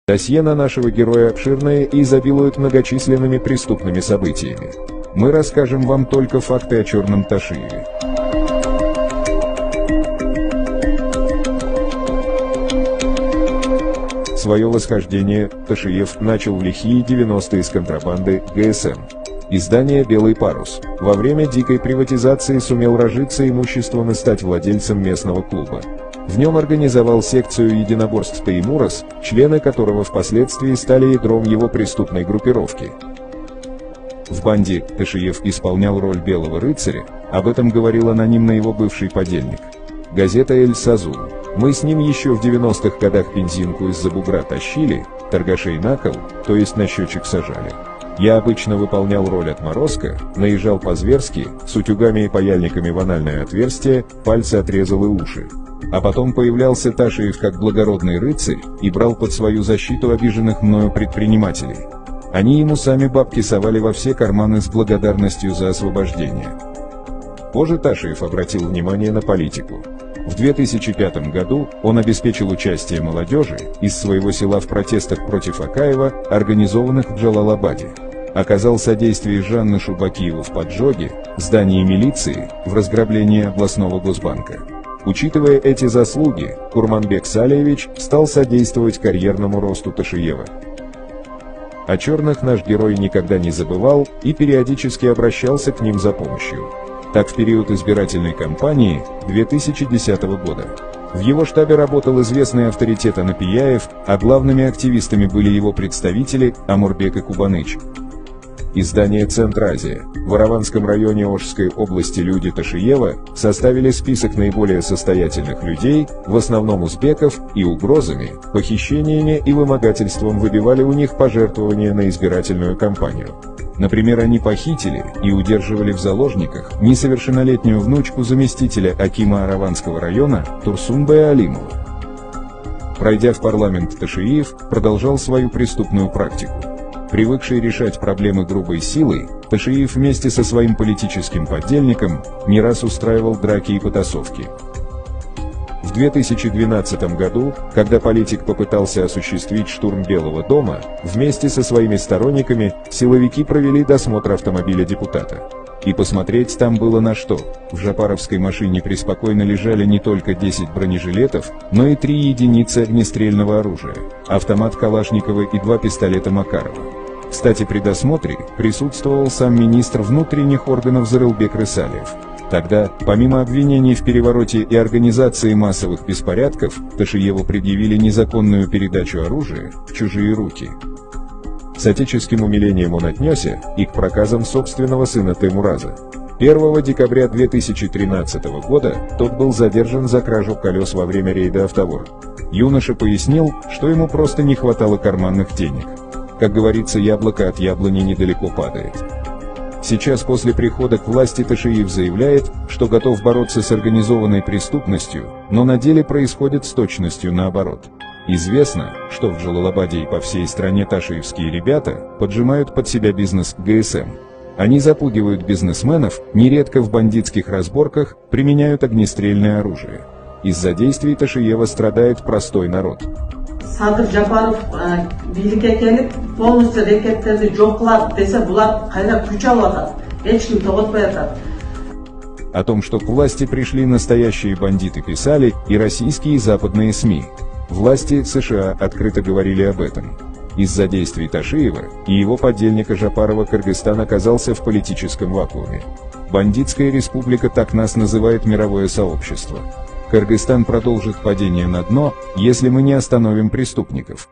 Досье на нашего героя обширное и изобилует многочисленными преступными событиями. Мы расскажем вам только факты о Черном Ташиеве. Свое восхождение Ташиев начал в лихие 90-е с контрабанды ГСМ. Издание «Белый парус» во время дикой приватизации сумел разжиться имуществом и стать владельцем местного клуба. В нем организовал секцию единоборств «Теймурас», члены которого впоследствии стали ядром его преступной группировки. В банде Ташиев исполнял роль белого рыцаря, об этом говорил анонимно его бывший подельник. Газета «Эль-Сазул». Мы с ним еще в 90-х годах бензинку из-за бугра тащили, торгашей на кол, то есть на счетчик сажали. Я обычно выполнял роль отморозка, наезжал по-зверски, с утюгами и паяльниками в анальное отверстие, пальцы отрезал и уши. А потом появлялся Ташиев как благородный рыцарь и брал под свою защиту обиженных мною предпринимателей. Они ему сами бабки совали во все карманы с благодарностью за освобождение. Позже Ташиев обратил внимание на политику. В 2005 году он обеспечил участие молодежи из своего села в протестах против Акаева, организованных в Джалалабаде. Оказал содействие Жанны Шубакиеву в поджоге зданий милиции, в разграблении областного госбанка. Учитывая эти заслуги, Курманбек Салиевич стал содействовать карьерному росту Ташиева. О черных наш герой никогда не забывал и периодически обращался к ним за помощью. Так, в период избирательной кампании 2010 года в его штабе работал известный авторитет Анапияев, а главными активистами были его представители Амурбек и Кубаныч. Издание «Центр-Азия». В Араванском районе Ошской области люди Ташиева составили список наиболее состоятельных людей, в основном узбеков, и угрозами, похищениями и вымогательством выбивали у них пожертвования на избирательную кампанию. Например, они похитили и удерживали в заложниках несовершеннолетнюю внучку заместителя акима Араванского района Турсунбая Алимова. Пройдя в парламент, Ташиев продолжал свою преступную практику. Привыкший решать проблемы грубой силой, Ташиев вместе со своим политическим подельником не раз устраивал драки и потасовки. В 2012 году, когда политик попытался осуществить штурм Белого дома, вместе со своими сторонниками силовики провели досмотр автомобиля депутата. И посмотреть там было на что. В жапаровской машине преспокойно лежали не только 10 бронежилетов, но и 3 единицы огнестрельного оружия, автомат Калашникова и 2 пистолета Макарова. Кстати, при досмотре присутствовал сам министр внутренних органов Зарылбек Рысалиев. Тогда, помимо обвинений в перевороте и организации массовых беспорядков, Ташиеву предъявили незаконную передачу оружия в чужие руки. С отеческим умилением он отнесся и к проказам собственного сына Теймураза. 1 декабря 2013 года тот был задержан за кражу колес во время рейда «Автовор». Юноша пояснил, что ему просто не хватало карманных денег. Как говорится, яблоко от яблони недалеко падает. Сейчас, после прихода к власти, Ташиев заявляет, что готов бороться с организованной преступностью, но на деле происходит с точностью наоборот. Известно, что в Джалалабаде и по всей стране ташиевские ребята поджимают под себя бизнес ГСМ. Они запугивают бизнесменов, нередко в бандитских разборках применяют огнестрельное оружие. Из-за действий Ташиева страдает простой народ. Садыр Жапаров бийликке келип полностью рекеттерди жок кылат десе, булар кайда күч алып атат, эч ким тоготпой атат. О том, что к власти пришли настоящие бандиты, писали и российские и западные СМИ. Власти США открыто говорили об этом. Из-за действий Ташиева и его подельника Жапарова Кыргызстан оказался в политическом вакууме. Бандитская республика, так нас называет мировое сообщество. Кыргызстан продолжит падение на дно, если мы не остановим преступников.